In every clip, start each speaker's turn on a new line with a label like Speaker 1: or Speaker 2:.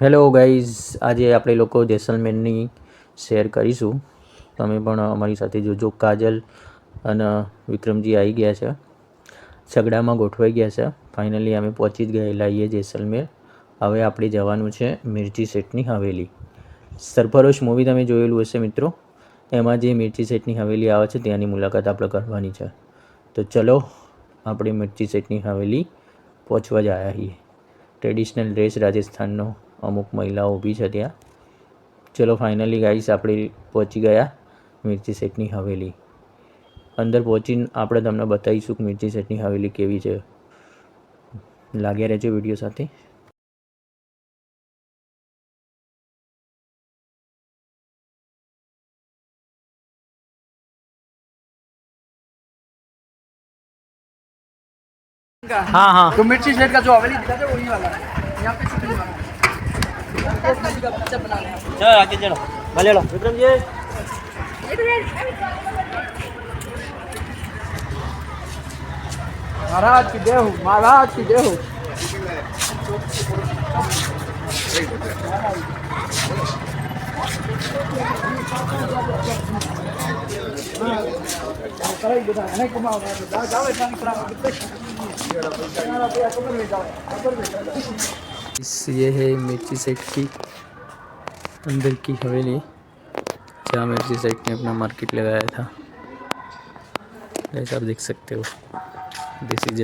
Speaker 1: Hello guys, આજે આપણે લોકો જેસલમેરની શેર કરીશું. તમે પણ અમારી સાથે જોજો. કાજલ અને વિક્રમજી આવી ગયા છે, છગડામાં ગોઠવાઈ ગયા છે. ફાઇનલી અમે પહોંચી જ ગયેલા છીએ જેસલમેર. હવે આપણે જવાનું છે મિર્ચી સેઠની હવેલી. સરફરોશ મૂવી તમે જોયેલું હશે મિત્રો, એમાં જે મિર્ચી સેઠની હવેલી આવે છે ત્યાંની મુલાકાત આપણે કરવાની છે. તો ચલો, આપણે મિર્ચી સેઠની હવેલી પહોંચવા જ આવ્યા છીએ. ટ્રેડિશનલ ડ્રેસ રાજસ્થાનનો અમુક મહિલાઓ ઊભી છે ત્યાં. ચલો ફાઇનલી ગાઈસ આપણે પહોંચી ગયા મિર્ચી સેઠની હવેલી. અંદર પહોંચીને આપણે તમને બતાવીશું કે મિર્ચી સેઠની હવેલી કેવી છે. લાગ્યા રહેજો વિડીયો સાથે. हाँ हाँ,
Speaker 2: तो मिर्ची शेड का जो हवेली दिखा था वही वाला है। यहाँ पे शूटिंग वाला है।
Speaker 1: चलो आगे चलो, भले लो विक्रम जी.
Speaker 2: महाराज की देहू, महाराज की देहू।
Speaker 1: ये है मिर्ची सेठ की अंदर की हवेली, जहाँ मिर्ची सेठ ने अपना मार्केट लगाया था. जैसा आप देख सकते हो, दिस इज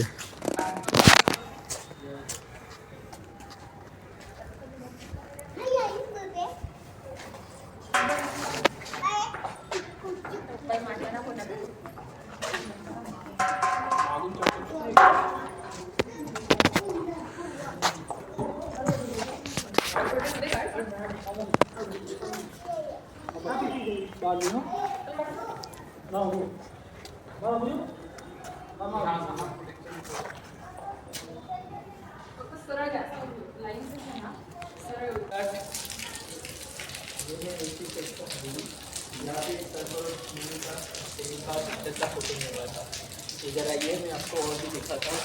Speaker 2: इधर आइए, मैं आपको और भी दिखाता हूँ.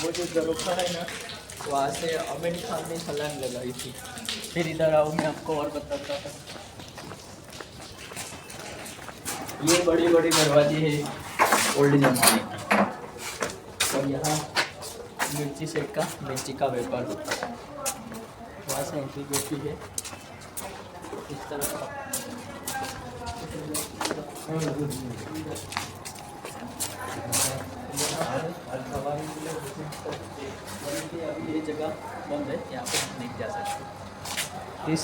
Speaker 2: वो जो झरोखा है ना, वहाँ से आमिर खान ने छलांग लगाई थी. फिर इधर आओ, मैं आपको और बताता हूँ. ये बड़े बड़े दरवाजे हैं ओल्ड जमाने की. और यहाँ मिर्ची सेठ का मिर्ची का व्यापार होता है. वहाँ से एंट्री होती है इस तरह का. अभी ये जगह बंद है, यहाँ पे नहीं जा सकते. इस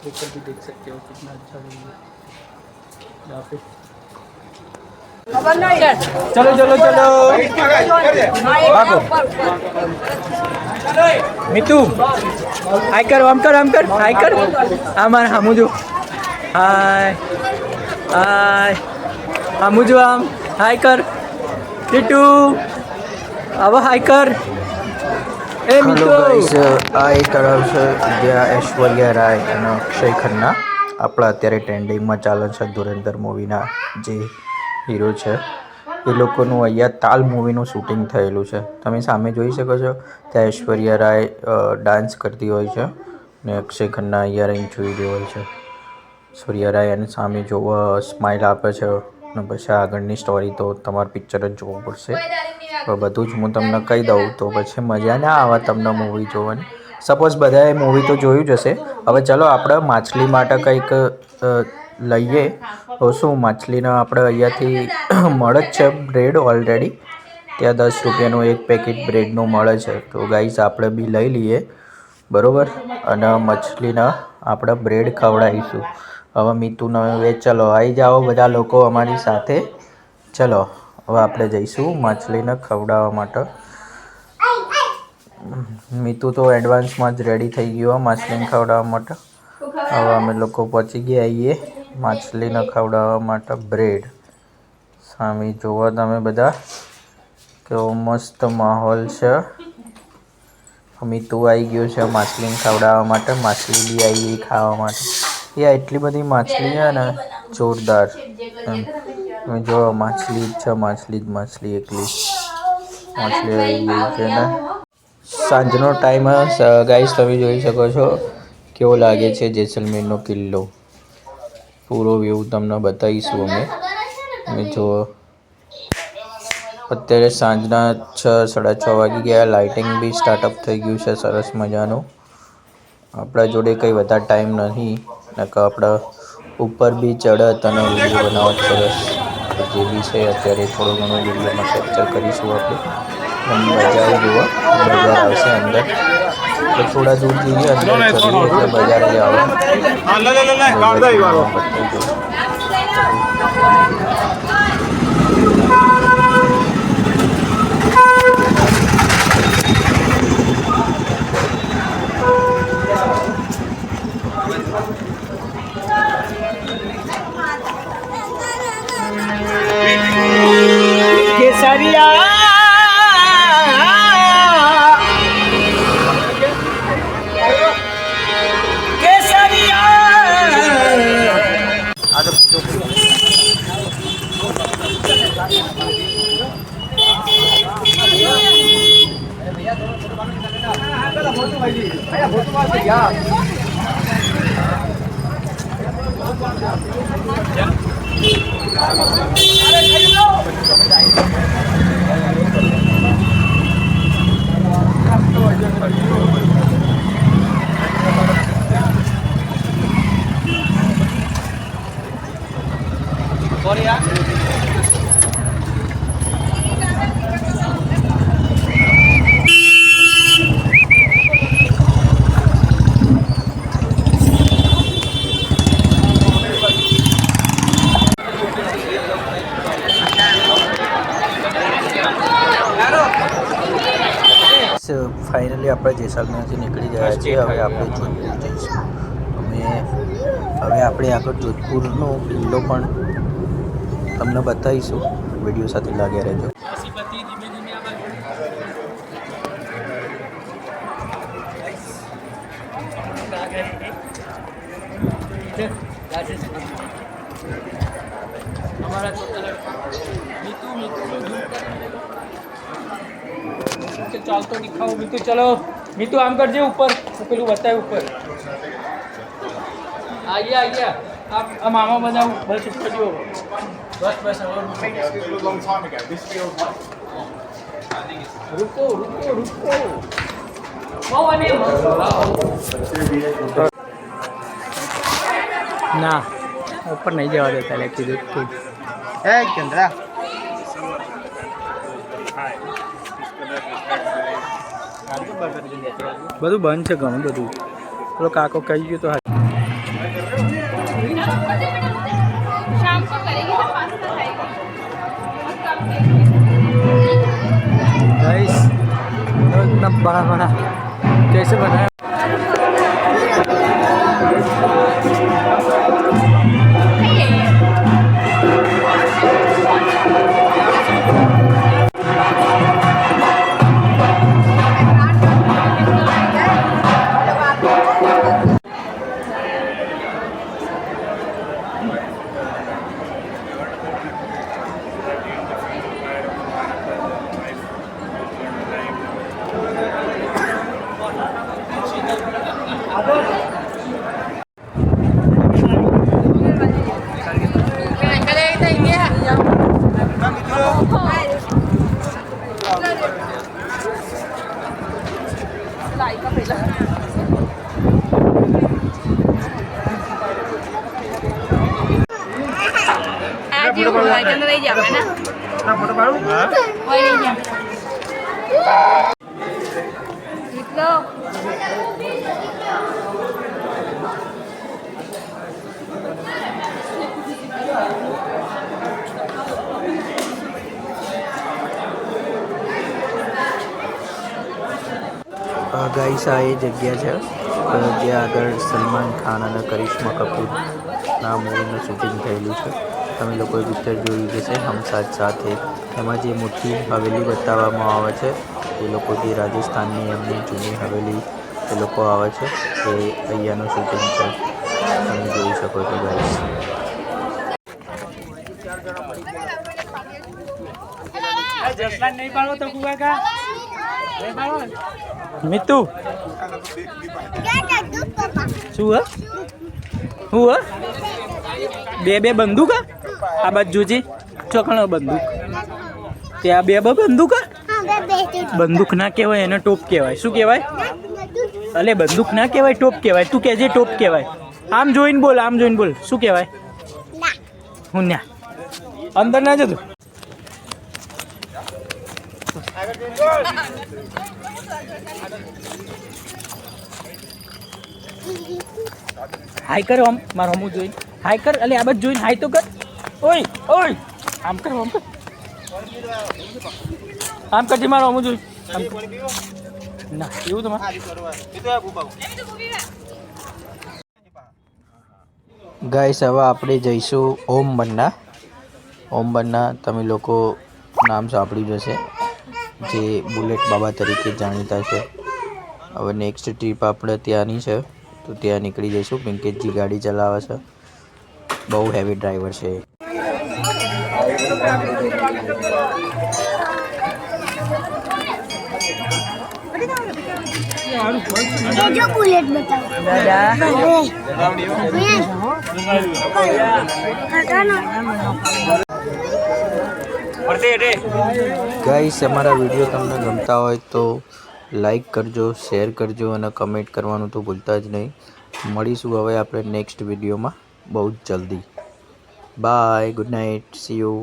Speaker 2: ऊपर भी देख सकते हो कितना अच्छा व्यू है यहाँ पे. चलो चलो चलो भागो मितू. हाय कर, आम कर, हाय कर. आमार हमू हाय हाय हमू आम हाय कर. टीटू अब हाय कर. ए
Speaker 3: हेलो गाइस, આ એક તળાવ છે જ્યાં ઐશ્વર્યા રાય અને અક્ષય ખન્ના આપણા અત્યારે ટ્રેન્ડિંગમાં ચાલે છે ધુરંધર મૂવીના જે હીરો છે એ લોકોનું અહીંયા તાલ મૂવીનું શૂટિંગ થયેલું છે. તમે સામે જોઈ શકો છો ત્યાં ઐશ્વર્યા રાય ડાન્સ કરતી હોય છે ને અક્ષય ખન્ના અહીંયા રહીને જોઈ રહ્યો હોય છે. ઐશ્વર્યા રાય એને સામે જોવા સ્માઇલ આપે છે અને પછી આગળની સ્ટોરી તો તમારે પિક્ચર જ જોવું પડશે. તો બધું જ હું તમને કહી દઉં તો પછી મજા ના આવે તમને મૂવી જોવાની. સપોઝ બધાએ મૂવી તો જોયું જ હશે. હવે ચલો આપણે માછલી માટે કંઈક લઈએ. તો શું માછલીના આપણે અહીંયાથી મળે જ છે બ્રેડ ઓલરેડી. ત્યાં 10 રૂપિયાનું એક પેકેટ બ્રેડનું મળે છે. તો ગાઈસ આપણે બી લઈ લઈએ, બરાબર. અને મછલીના આપણે બ્રેડ ખવડાવીશું. હવે મીતુને ચલો આવી જાઓ બધા લોકો અમારી સાથે. ચલો હવે આપણે જઈશું માછલીને ખવડાવવા માટે. મીતુ તો એડવાન્સમાં જ રેડી થઈ ગયો માછલીને ખવડાવવા માટે. હવે અમે લોકો પહોંચી ગયા આવીએ માછલીને ખવડાવવા માટે બ્રેડ. સામે જોવો તમે બધા કેવો મસ્ત માહોલ છે. મીતુ આવી ગયો છે માછલીને ખવડાવવા માટે. માછલી બી આવી ગઈ ખાવા માટે. એ એટલી બધી માછલી છે ને, જોરદાર. જો માછલી જ છે, માછલી એકલી માછલી આવી ગઈ છે ને. સાંજનો ટાઈમ ગાઈસ તમે જોઈ શકો છો કેવો લાગે છે જેસલમેરનો કિલ્લો. પૂરો વ્યૂ તમને બતાવીશું અમે જો અત્યારે સાંજના 6:30 વાગી ગયા. લાઇટિંગ બી સ્ટાર્ટઅપ થઈ ગયું છે સરસ મજાનું. આપણા જોડે કંઈ વધારે ટાઈમ નથી નકર આપણે ઉપર બી ચડત અને વિડીયો બનાવત સરસ. જે બી છે અત્યારે થોડો ઘણો વિડીયોમાં કેપ્ચર કરીશું આપણે. બજાર જુઓ, બજાર આવશે અંદર તો થોડા દૂર જઈએ અંદર ચડીએ એટલે બજાર બી આવે. ફાઇનલી આપણે જેસલમેરથી નીકળી ગયા છીએ. હવે આપણે જોધપુર જઈશું. હવે આપણે આગળ જોધપુરનો કિલ્લો પણ તમને બતાવીશું. વિડીયો સાથે લાગ્યા રહેજો.
Speaker 2: ચાલતો दिखाओ मीतू. चलो मीतू आम कर जे ऊपर पेलू बताए ऊपर आइए आइए आप मामा बनाओ बस ऊपर जो बस रुको रुको रुको ना ऊपर नहीं जावा देता लेकिन देखो चंद्रा બધું બંધ છે ઘણું બધું. પેલો કાકો કહી ગયો તો गाइस इतना बड़ा बड़ा कैसे बनाया.
Speaker 3: ગાઈસ આ એ જગ્યા છે જ્યાં આગળ સલમાન ખાન અને કરિશ્મા કપૂરના મૂવીનું શૂટિંગ થયેલું છે. તમે લોકોએ પિક્ચર જોયું છે હમ સાથ સાથ હે. એમાં જે મોટી હવેલી બતાવવામાં આવે છે એ લોકો જે રાજસ્થાનની એમની જૂની હવેલી એ લોકો આવે છે એ અહીંયાનું શૂટિંગ છે. તમે જોઈ શકો છો ગાઈસ.
Speaker 2: जसलान नहीं पालो तो कुआ का મિતુ શું હ હું હ બે બંદૂક આ બાજુ જોજે ચોકણો બંદૂક ત્યાં બે બંદૂક બંદૂક ના કહેવાય એને ટોપ કહેવાય શું કહેવાય અલે બંદૂક ના કહેવાય ટોપ કહેવાય તું કહેજે ટોપ કહેવાય આમ જોઈને બોલ શું કહેવાય હું ના અંદર ના જતું હાય કર આમ મારો હમું જોઈને હાય કર અલે આ બાજુ જોઈને હાય તો કર ઓય આમ કર આમ કરજે મારો હમું જોઈ ના એવું તમારે
Speaker 3: ગાઈસ હવે આપણે જઈશું ઓમ બન્ના તમે લોકો નામ સાંભળ્યું જશે જે બુલેટ બાબા તરીકે જાણીતા છે હવે નેક્સ્ટ ટ્રીપ આપણે ત્યાંની છે તો ત્યાં નીકળી જઈશું પિંકેશજી ગાડી ચલાવે છે બહુ હેવી ડ્રાઈવર છે
Speaker 4: जो बुलेट बताओ
Speaker 3: ગાઈસ અમારા વિડીયો તમને ગમતા હોય તો લાઈક કરજો શેર કરજો અને કમેન્ટ કરવાનું તો ભૂલતા જ નહીં મળીશું હવે આપણે નેક્સ્ટ વિડીયોમાં બહુ જ જલ્દી bye good night C you